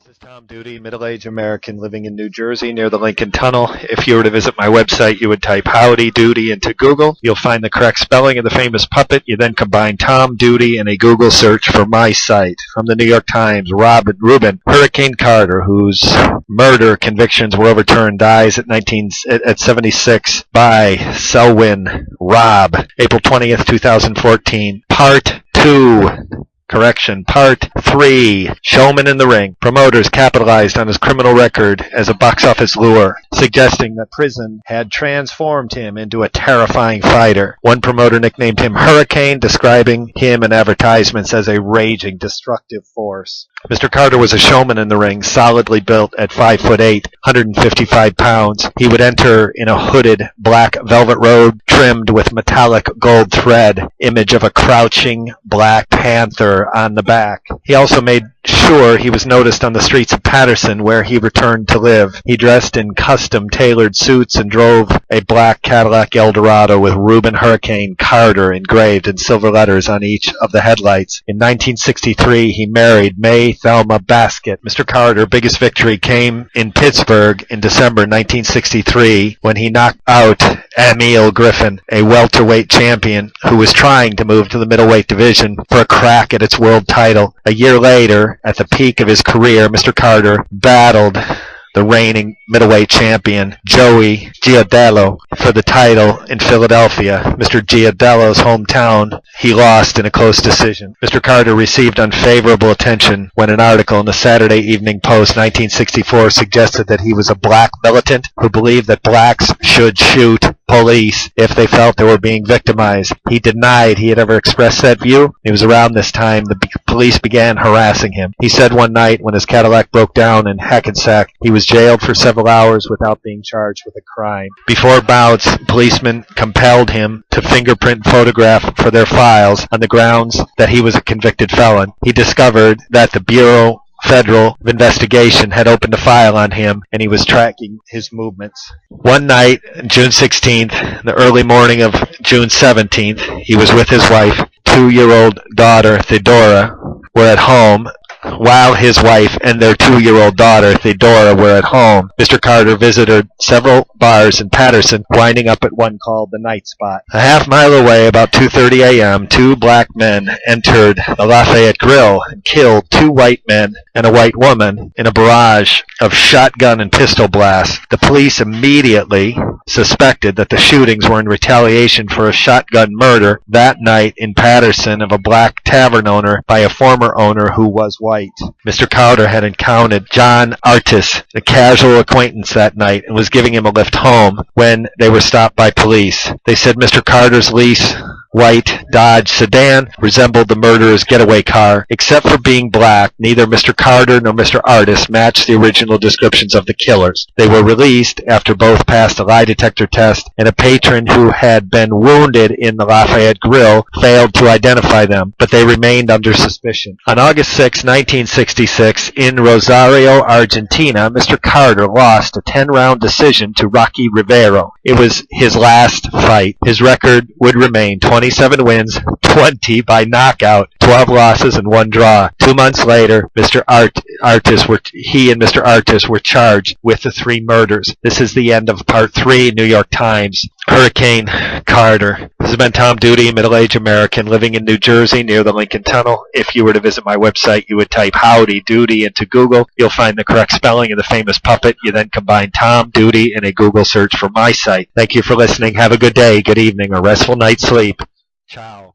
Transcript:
This is Tom Doody, middle-aged American living in New Jersey near the Lincoln Tunnel. If you were to visit my website, you would type Howdy Doody into Google. You'll find the correct spelling of the famous puppet. You then combine Tom Doody in a Google search for my site. From the New York Times, Rubin Hurricane Carter, whose murder convictions were overturned, dies at 76 by Selwyn, Raab, April 20th, 2014. Part 3, Showman in the Ring. Promoters capitalized on his criminal record as a box office lure, suggesting that prison had transformed him into a terrifying fighter. One promoter nicknamed him Hurricane, describing him in advertisements as a raging, destructive force. Mr. Carter was a showman in the ring, solidly built at 5'8", 155 pounds. He would enter in a hooded black velvet robe trimmed with metallic gold thread, image of a crouching black panther on the back. He also made sure he was noticed on the streets of Paterson, where he returned to live. He dressed in custom-tailored suits and drove a black Cadillac Eldorado with Rubin Hurricane Carter engraved in silver letters on each of the headlights. In 1963, he married Thelma Basket. Mr. Carter's biggest victory came in Pittsburgh in December 1963 when he knocked out Emil Griffin, a welterweight champion who was trying to move to the middleweight division for a crack at its world title. A year later, at the peak of his career, Mr. Carter battled the reigning middleweight champion, Giardello, for the title in Philadelphia, Mr. Giardello's hometown. He lost in a close decision. Mr. Carter received unfavorable attention when an article in the Saturday Evening Post 1964 suggested that he was a black militant who believed that blacks should shoot police if they felt they were being victimized. He denied he had ever expressed that view. It was around this time the police began harassing him. He said one night when his Cadillac broke down in Hackensack, he was jailed for several hours without being charged with a crime. Before bouts, policemen compelled him to fingerprint and photograph for their files on the grounds that he was a convicted felon. He discovered that the Bureau Federal of Investigation had opened a file on him, and he was tracking his movements. One night, June 16th, the early morning of June 17th, he was with his wife, 2-year-old daughter, Theodora, were at home. While his wife and their 2-year-old daughter, Theodora, were at home, Mr. Carter visited several bars in Paterson, winding up at one called the Night Spot. A half-mile away, about 2:30 a.m., 2 black men entered the Lafayette Grill and killed 2 white men and a white woman in a barrage of shotgun and pistol blasts. The police immediately suspected that the shootings were in retaliation for a shotgun murder that night in Paterson of a black tavern owner by a former owner who was white. Mr. Carter had encountered John Artis, a casual acquaintance that night, and was giving him a lift home when they were stopped by police. They said Mr. Carter's lease white Dodge sedan resembled the murderer's getaway car. Except for being black, neither Mr. Carter nor Mr. Artis matched the original descriptions of the killers. They were released after both passed a lie detector test, and a patron who had been wounded in the Lafayette Grill failed to identify them, but they remained under suspicion. On August 6, 1966, in Rosario, Argentina, Mr. Carter lost a 10-round decision to Rocky Rivero. It was his last fight. His record would remain 27 wins, 20 by knockout, 12 losses, and 1 draw. 2 months later, he and Mr. Artis were charged with the 3 murders. This is the end of Part 3, New York Times. Hurricane Carter. This has been Tom Doody, middle-aged American living in New Jersey near the Lincoln Tunnel. If you were to visit my website, you would type Howdy Doody into Google. You'll find the correct spelling of the famous puppet. You then combine Tom Doody in a Google search for my site. Thank you for listening. Have a good day, good evening, or restful night's sleep. Ciao.